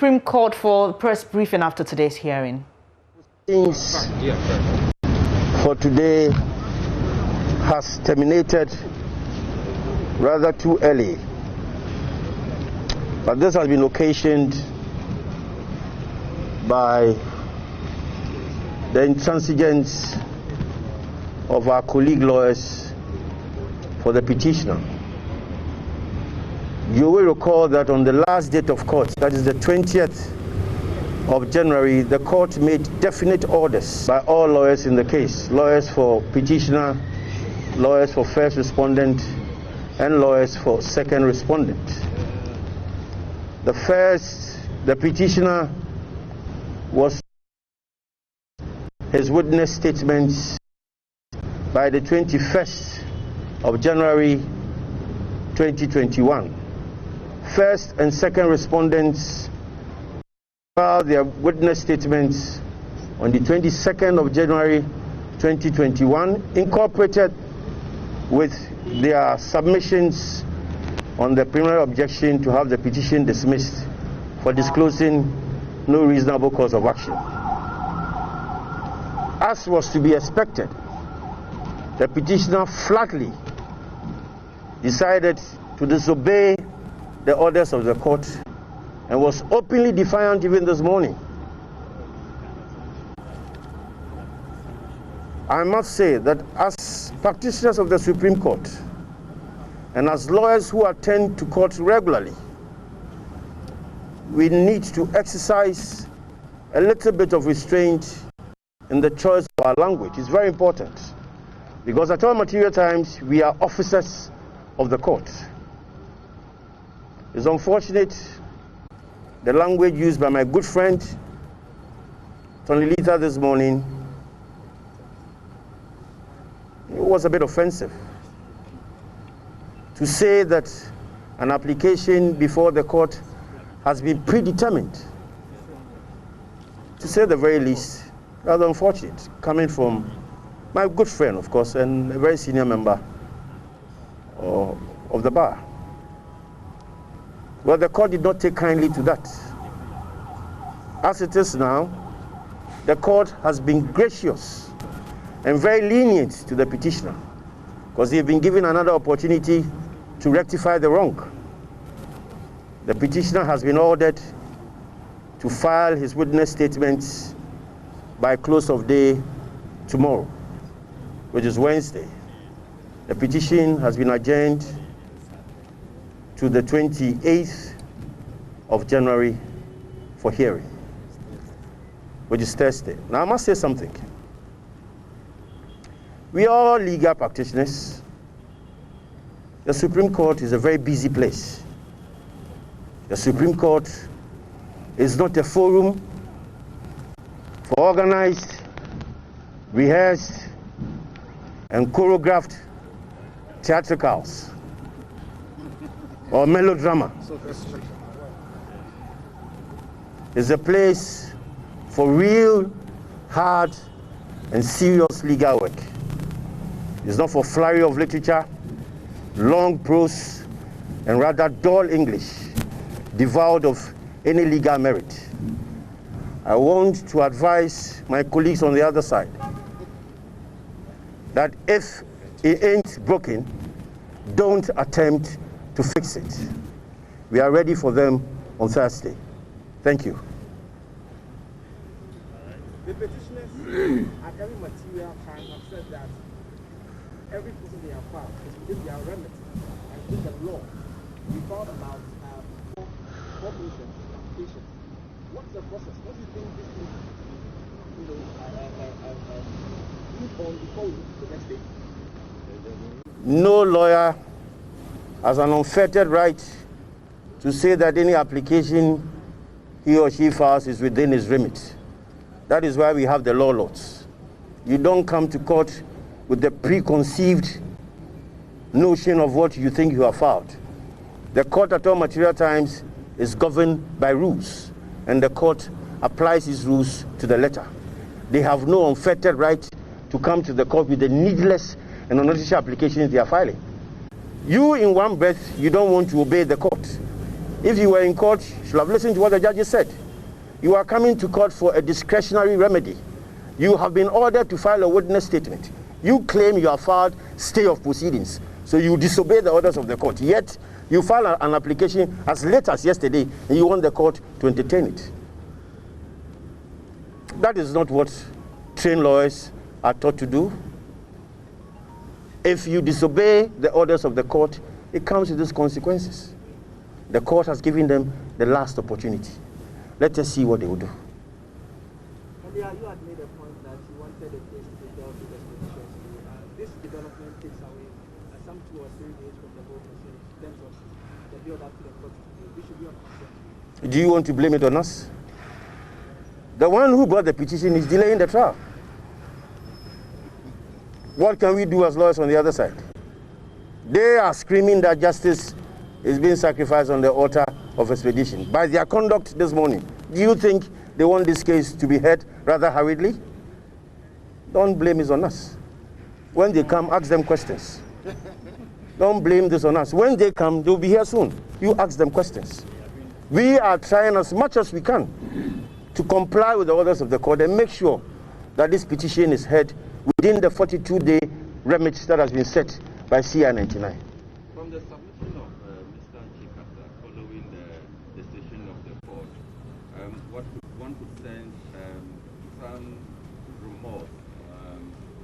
Supreme Court for press briefing after today's hearing. Things for today has terminated rather too early, but this has been occasioned by the intransigence of our colleague lawyers for the petitioner. You will recall that on the last date of court, that is the 20th of January, the court made definite orders by all lawyers in the case, lawyers for petitioner, lawyers for first respondent, and lawyers for second respondent. The petitioner was his witness statements by the 21st of January 2021. First and second respondents filed their witness statements on the 22nd of January 2021, incorporated with their submissions on the preliminary objection to have the petition dismissed for disclosing no reasonable cause of action. As was to be expected, the petitioner flatly decided to disobey the orders of the court and was openly defiant even this morning. I must say that as practitioners of the Supreme Court and as lawyers who attend to court regularly, we need to exercise a little bit of restraint in the choice of our language. It's very important because at all material times we are officers of the court. It's unfortunate the language used by my good friend Tony Lita this morning was a bit offensive. To say that an application before the court has been predetermined, to say the very least, rather unfortunate, coming from my good friend, of course, and a very senior member of the bar. Well, the court did not take kindly to that. As it is now, the court has been gracious and very lenient to the petitioner because they've been given another opportunity to rectify the wrong. The petitioner has been ordered to file his witness statements by close of day tomorrow, which is Wednesday. The petition has been adjourned to the 28th of January for hearing, which is Thursday. Now I must say something. We are all legal practitioners. The Supreme Court is a very busy place. The Supreme Court is not a forum for organized, rehearsed, and choreographed theatricals or melodrama. It's a place for real, hard, and serious legal work. It's not for flurry of literature, long prose, and rather dull English, devoid of any legal merit. I want to advise my colleagues on the other side that if it ain't broken, don't attempt to fix it. We are ready for them on Thursday. Thank you. The petitioners at every material time have said that every person they have filed is within their remit and within the law. We thought about four patients, applications. What's the process? What do you think this thing move on before we move to the next stage? No lawyer has an unfettered right to say that any application he or she files is within his remit. That is why we have the law lords. You don't come to court with the preconceived notion of what you think you have filed. The court at all material times is governed by rules, and the court applies these rules to the letter. They have no unfettered right to come to the court with the needless and unnecessary applications they are filing. You, in one breath, you don't want to obey the court. If you were in court, you should have listened to what the judges said. You are coming to court for a discretionary remedy. You have been ordered to file a witness statement. You claim you have filed stay of proceedings, so you disobey the orders of the court. Yet, you file an application as late as yesterday, and you want the court to entertain it. That is not what trained lawyers are taught to do. If you disobey the orders of the court, it comes with these consequences. The court has given them the last opportunity. Let us see what they will do. You had made a point that you wanted the case to be dealt with expeditiously. This development takes away some 2 or 3 days from the whole proceeding in terms of the build-up to the court today. This should be a concern. Do you want to blame it on us? The one who brought the petition is delaying the trial. What can we do as lawyers on the other side? They are screaming that justice is being sacrificed on the altar of expedition. By their conduct this morning, do you think they want this case to be heard rather hurriedly? Don't blame it on us. When they come, ask them questions. Don't blame this on us. When they come, they'll be here soon. You ask them questions. We are trying as much as we can to comply with the orders of the court and make sure that this petition is heard within the 42-day remit that has been set by CI 99. From the submission of Mr. Chikata following the decision of the court, one could sense some remorse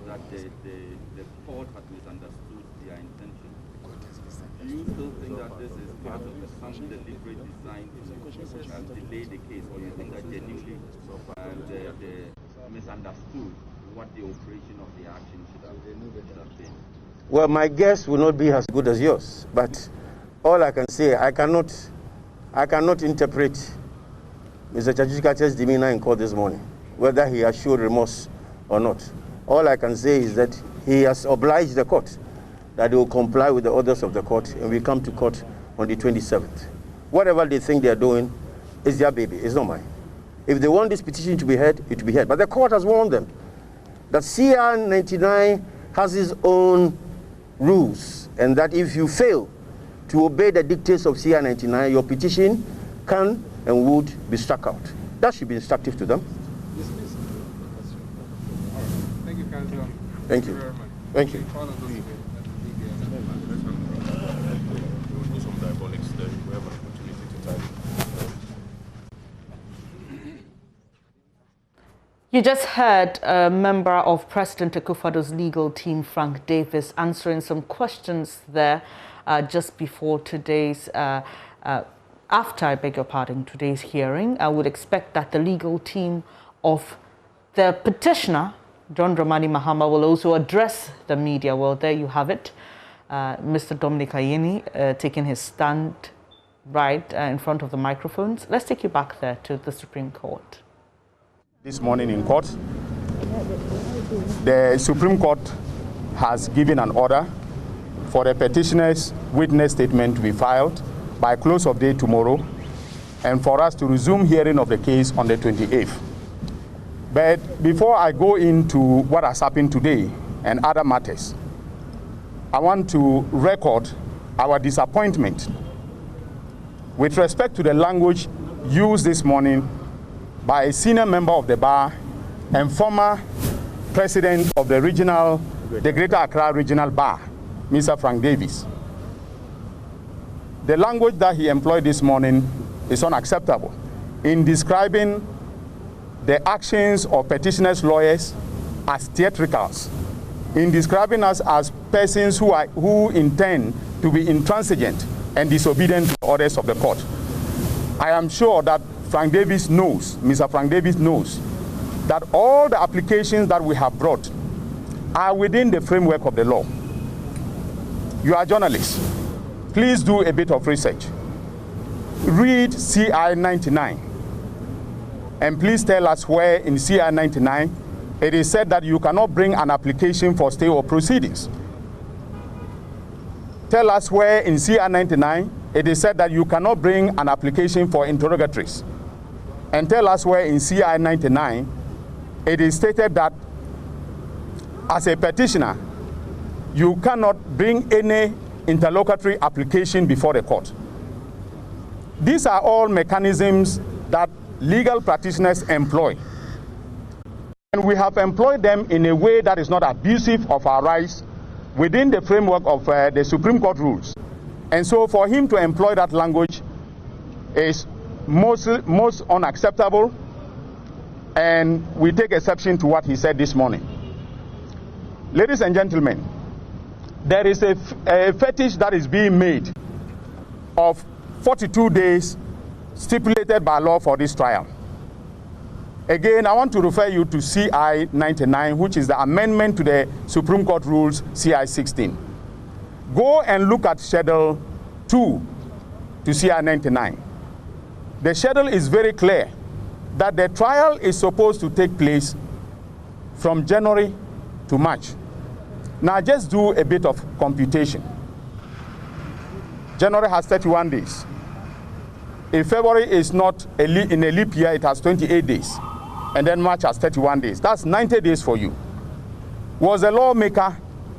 that the court had misunderstood their intention. Do you still think that this is part of some deliberate design to delay the case, or you think that genuinely they misunderstood what the operation of the action should have been? Well, my guess will not be as good as yours, but all I can say, I cannot interpret Mr. Chachikata's demeanor in court this morning, whether he has showed remorse or not. All I can say is that he has obliged the court that they will comply with the orders of the court, and we come to court on the 27th. Whatever they think they are doing is their baby, it's not mine. If they want this petition to be heard, it will be heard. But the court has warned them that CR 99 has its own rules, and that if you fail to obey the dictates of CR 99, your petition can and would be struck out. That should be instructive to them. Thank you, Councillor. Thank you. Very much. Thank you. You just heard a member of President Akufo-Addo's legal team, Frank Davis, answering some questions there just before today's, today's hearing. I would expect that the legal team of the petitioner, John Dramani Mahama, will also address the media. Well, there you have it. Mr. Dominic Ayeni taking his stand right in front of the microphones. Let's take you back there to the Supreme Court. This morning in court, the Supreme Court has given an order for the petitioner's witness statement to be filed by close of day tomorrow, and for us to resume hearing of the case on the 28th. But before I go into what has happened today and other matters, I want to record our disappointment with respect to the language used this morning by a senior member of the bar and former president of the Greater Accra Regional Bar, Mr. Frank Davis. The language that he employed this morning is unacceptable in describing the actions of petitioners' lawyers as theatricals, in describing us as persons who intend to be intransigent and disobedient to the orders of the court. I am sure that Mr. Frank Davis knows that all the applications that we have brought are within the framework of the law. You are journalists. Please do a bit of research. Read CI 99. And please tell us where in CI 99 it is said that you cannot bring an application for stay of proceedings. Tell us where in CI 99 it is said that you cannot bring an application for interrogatories. And tell us where in CI 99 it is stated that as a petitioner, you cannot bring any interlocutory application before the court. these are all mechanisms that legal practitioners employ. And we have employed them in a way that is not abusive of our rights within the framework of the Supreme Court rules. And so for him to employ that language is most unacceptable, and we take exception to what he said this morning. Ladies and gentlemen, there is a fetish that is being made of 42 days stipulated by law for this trial. Again, I want to refer you to CI 99, which is the amendment to the Supreme Court rules, CI 16. Go and look at Schedule 2 to CI 99. The schedule is very clear that the trial is supposed to take place from January to March. Now just do a bit of computation. January has 31 days. If February is not in a leap year, it has 28 days. And then March has 31 days. That's 90 days for you. Was the lawmaker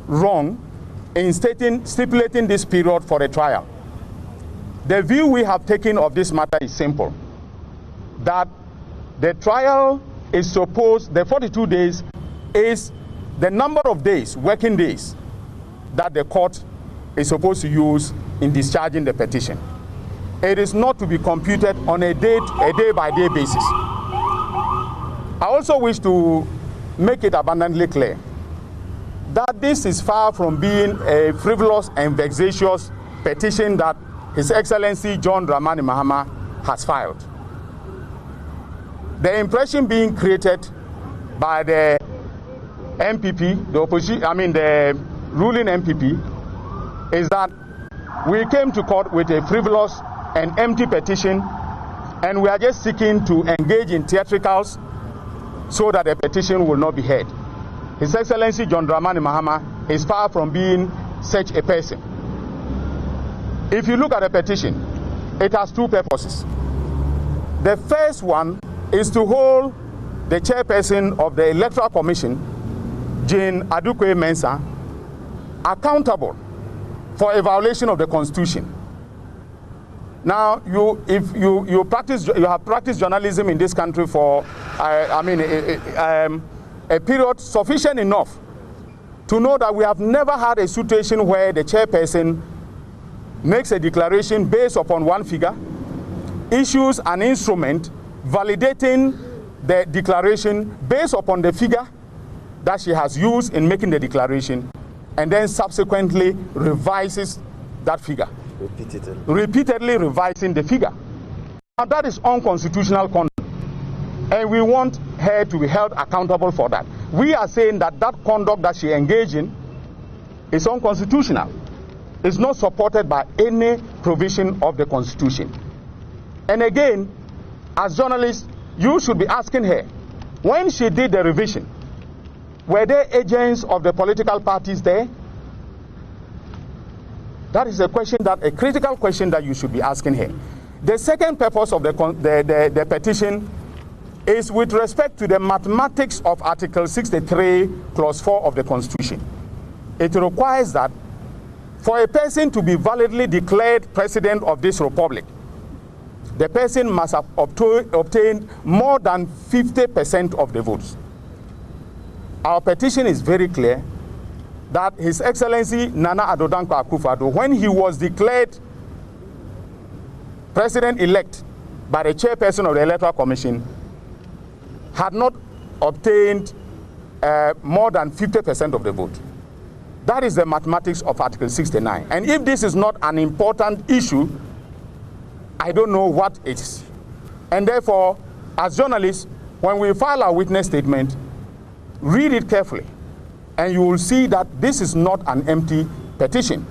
wrong in stipulating this period for a trial? The view we have taken of this matter is simple. That the trial is supposed, the 42 days is the number of days, working days, that the court is supposed to use in discharging the petition. It is not to be computed on a day-by-day basis. I also wish to make it abundantly clear that this is far from being a frivolous and vexatious petition that His Excellency John Dramani Mahama has filed. The impression being created by the MPP, the ruling MPP, is that we came to court with a frivolous and empty petition, and we are just seeking to engage in theatricals so that the petition will not be heard. His Excellency John Dramani Mahama is far from being such a person. If you look at the petition, it has two purposes. The first one is to hold the chairperson of the Electoral Commission, Jane Adukwe-Mensah, accountable for a violation of the Constitution. Now, if you have practiced journalism in this country for a period sufficient enough to know that we have never had a situation where the chairperson makes a declaration based upon one figure, issues an instrument validating the declaration based upon the figure that she has used in making the declaration, and then subsequently revises that figure. Repeatedly revising the figure. Now that is unconstitutional conduct, and we want her to be held accountable for that. We are saying that that conduct that she engaged in is unconstitutional. It's not supported by any provision of the Constitution. And again, as journalists, you should be asking her, when she did the revision, were there agents of the political parties there? That is a critical question that you should be asking her. The second purpose of the petition is with respect to the mathematics of Article 63, Clause 4 of the Constitution. It requires that for a person to be validly declared president of this republic, the person must have obtained more than 50% of the votes. Our petition is very clear that His Excellency Nana Addo Dankwa Akufo-Addo, when he was declared president-elect by the chairperson of the Electoral Commission, had not obtained more than 50% of the vote. That is the mathematics of Article 69. And if this is not an important issue, I don't know what it is. And therefore, as journalists, when we file our witness statement, read it carefully, and you will see that this is not an empty petition.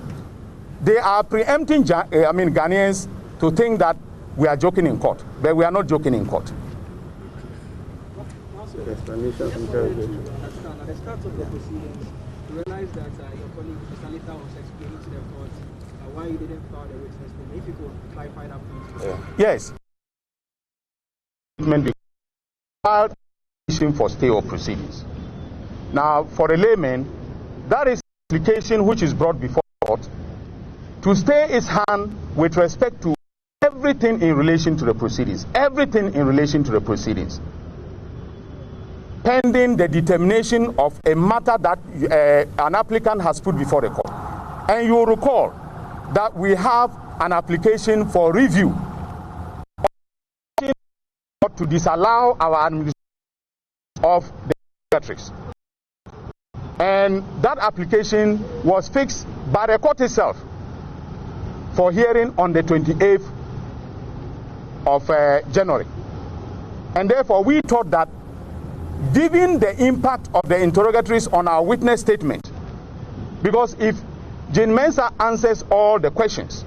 They are preempting Ghanaians to think that we are joking in court, but we are not joking in court. At the start of the proceedings, you realize that your colleague, Mr. Lita, was explaining to the court why you didn't file the witness statement. If you could clarify that, please. Yes. Filed for stay of proceedings. Now, for a layman, that is an application which is brought before court to stay his hand with respect to everything in relation to the proceedings. Everything in relation to the proceedings. Pending the determination of a matter that an applicant has put before the court. And you will recall that we have an application for review to disallow our administration of the secretaries. And that application was fixed by the court itself for hearing on the 28th of January. And therefore we thought that given the impact of the interrogatories on our witness statement, because if Jane Mensah answers all the questions,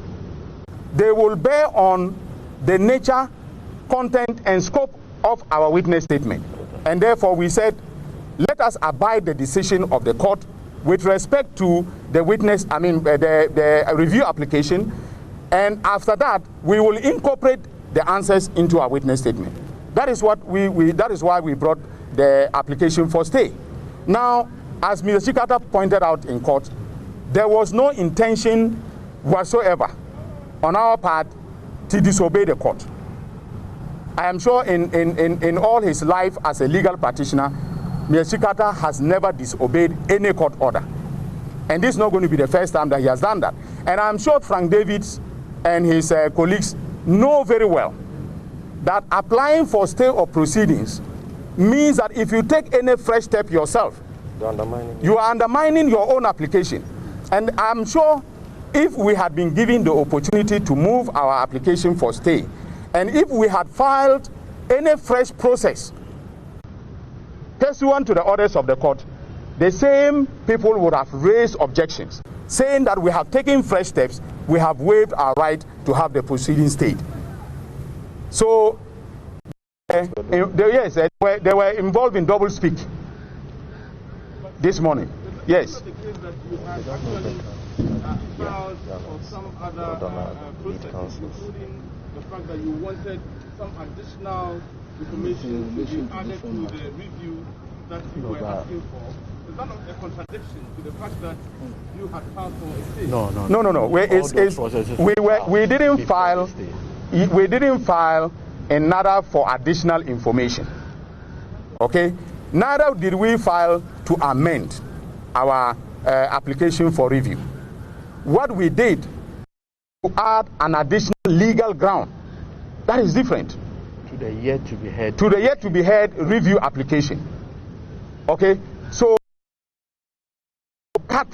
they will bear on the nature, content, and scope of our witness statement. And therefore we said, let us abide the decision of the court with respect to the witness, the review application, and after that, we will incorporate the answers into our witness statement. That is what that is why we brought the application for stay. Now, as Mr. Chikata pointed out in court, there was no intention whatsoever on our part to disobey the court. I am sure in all his life as a legal practitioner, Mr. Chikata has never disobeyed any court order. And this is not going to be the first time that he has done that. And I'm sure Frank Davids and his colleagues know very well that applying for stay of proceedings means that if you take any fresh step yourself, you are undermining your own application. And I'm sure if we had been given the opportunity to move our application for stay, and if we had filed any fresh process pursuant to the orders of the court, the same people would have raised objections, saying that we have taken fresh steps, we have waived our right to have the proceedings stayed. So, yes, they were involved in double speak this morning. Yes. The case that you had actually filed for some other processes, including the fact that you wanted some additional information to be added to the review that you were asking for. Is that not a contradiction to the fact that you had filed for a stay? No. We didn't file another for additional information. Okay? Neither did we file to amend our application for review. What we did to add an additional legal ground. That is different. To the yet to be heard. To the yet to be heard review application. Okay? So cut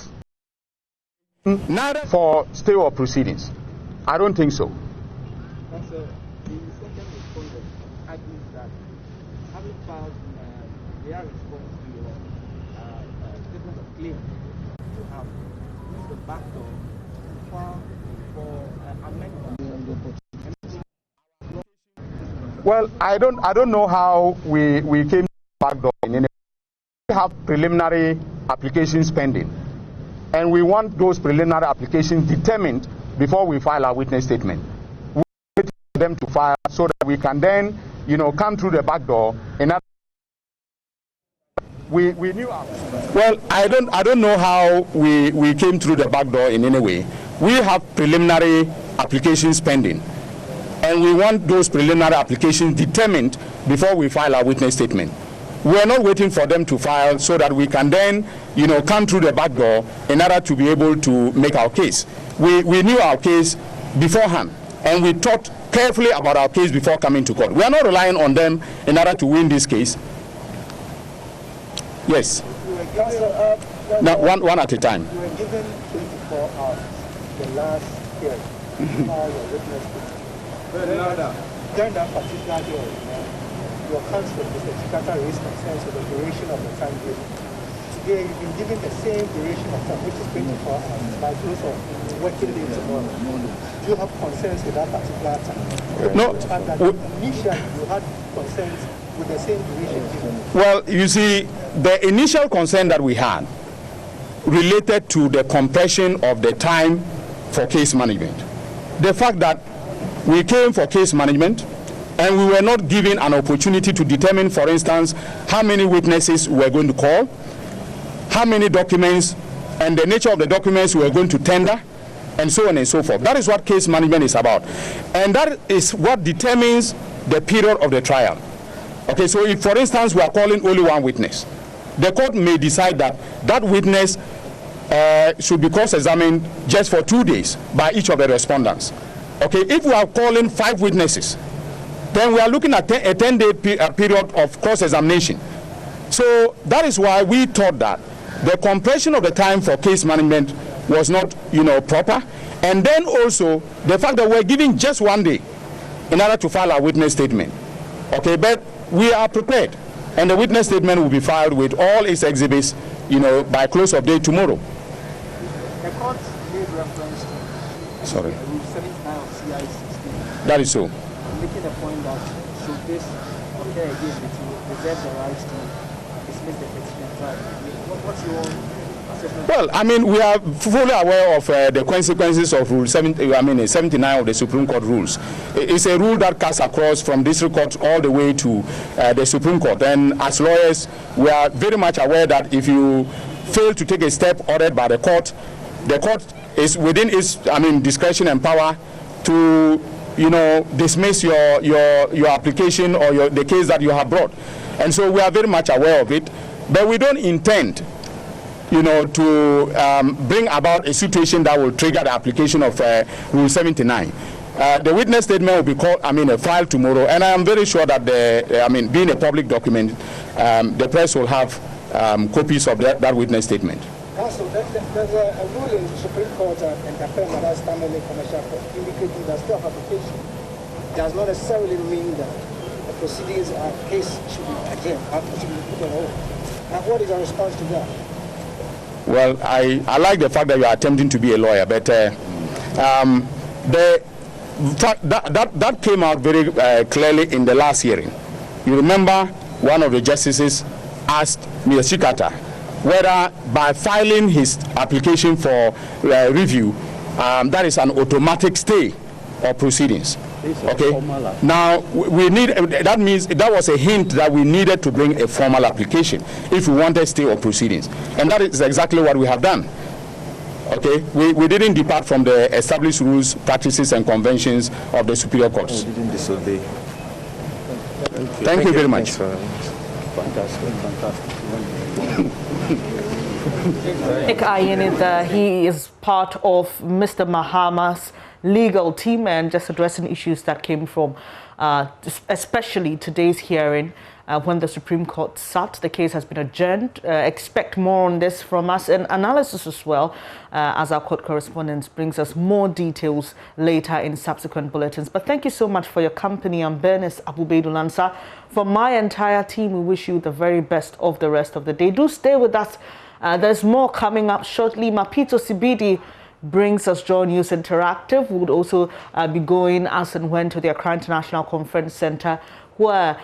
neither for stay or proceedings. I don't think so. Also, the second respondent argues that having filed their response to your statement of claim to have used the back door to file for amendment. Well, I don't know how we came to the back door. We have preliminary applications pending, and we want those preliminary applications determined before we file our witness statement. We wait for them to file so that we can then, come through the back door. And we knew our. Well, I don't know how we came through the back door in any way. We have preliminary applications pending, and we want those preliminary applications determined before we file our witness statement. We are not waiting for them to file so that we can then, come through the back door in order to be able to make our case. We knew our case beforehand, and we thought carefully about our case before coming to court. We are not relying on them in order to win this case. Yes. Now, one at a time. You were given 24 hours, the last hearing, file your witness statement. During that particular hearing, your counsel, Mr. Chikata, raised concerns with the duration of the time given. Today, you've been given the same duration of time, which is 24 hours, by close of working day tomorrow. Do you have concerns with that particular time? No. Initially, you had concerns with the same duration given. Well, you see, the initial concern that we had related to the compression of the time for case management. The fact that we came for case management and we were not given an opportunity to determine, for instance, how many witnesses we were going to call, how many documents, and the nature of the documents we were going to tender, and so on and so forth. That is what case management is about. And that is what determines the period of the trial. Okay, so if, for instance, we are calling only one witness, the court may decide that that witness should be cross-examined just for 2 days by each of the respondents. Okay, if we are calling 5 witnesses, then we are looking at a 10-day period of cross-examination. So that is why we thought that the compression of the time for case management was not, proper. And then also the fact that we're giving just 1 day in order to file our witness statement. Okay, but we are prepared, and the witness statement will be filed with all its exhibits, by close of day tomorrow. The court made reference to Rule 79 of CI 16. That is so. Making the point that should this come there again, it will reserve the right to dismiss the petition trial. What's your assessment? Well, I mean, we are fully aware of the consequences of Rule 79 of the Supreme Court rules. It's a rule that cuts across from district court all the way to the Supreme Court. And as lawyers, we are very much aware that if you fail to take a step ordered by the court is within its, discretion and power to, dismiss your application or the case that you have brought. And so we are very much aware of it, but we don't intend to bring about a situation that will trigger the application of Rule 79. The witness statement will be filed tomorrow, and I am very sure that being a public document, the press will have copies of that witness statement. Also, there's a rule in the Supreme Court and Capella that's standardly commercial court indicating that stay of application does not necessarily mean that the proceedings case should be adjourned, should be put on hold. What is your response to that? Well, I like the fact that you are attempting to be a lawyer, but the fact that came out very clearly in the last hearing. You remember one of the justices asked Mr. Chikata whether by filing his application for review, that is an automatic stay of proceedings. Okay. Now we need. That means that was a hint that we needed to bring a formal application if we wanted stay of proceedings, and that is exactly what we have done. Okay. We didn't depart from the established rules, practices, and conventions of the superior courts. We didn't disobey. Thank you very much. Fantastic. He is part of Mr. Mahama's legal team and just addressing issues that came from especially today's hearing when the Supreme Court sat. The case has been adjourned. Expect more on this from us and analysis as well as our court correspondent brings us more details later in subsequent bulletins. But thank you so much for your company. I'm Bernice Abubedu-Lansa. From my entire team, we wish you the very best of the rest of the day. Do stay with us. There's more coming up shortly. Mapito Sibidi brings us Joy News Interactive. We would also be going as and when to the Accra International Conference Center, where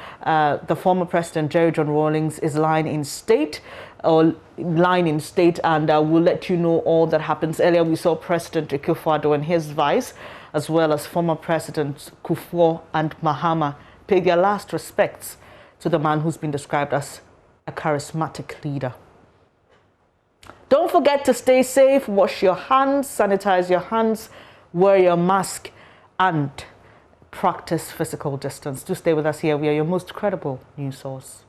the former President Jerry John Rawlings is lying in state, and we'll let you know all that happens. Earlier, we saw President Akufo-Addo and his vice, as well as former Presidents Kufuor and Mahama, pay their last respects to the man who's been described as a charismatic leader. Don't forget to stay safe, wash your hands, sanitize your hands, wear your mask, and practice physical distance. Do stay with us here. We are your most credible news source.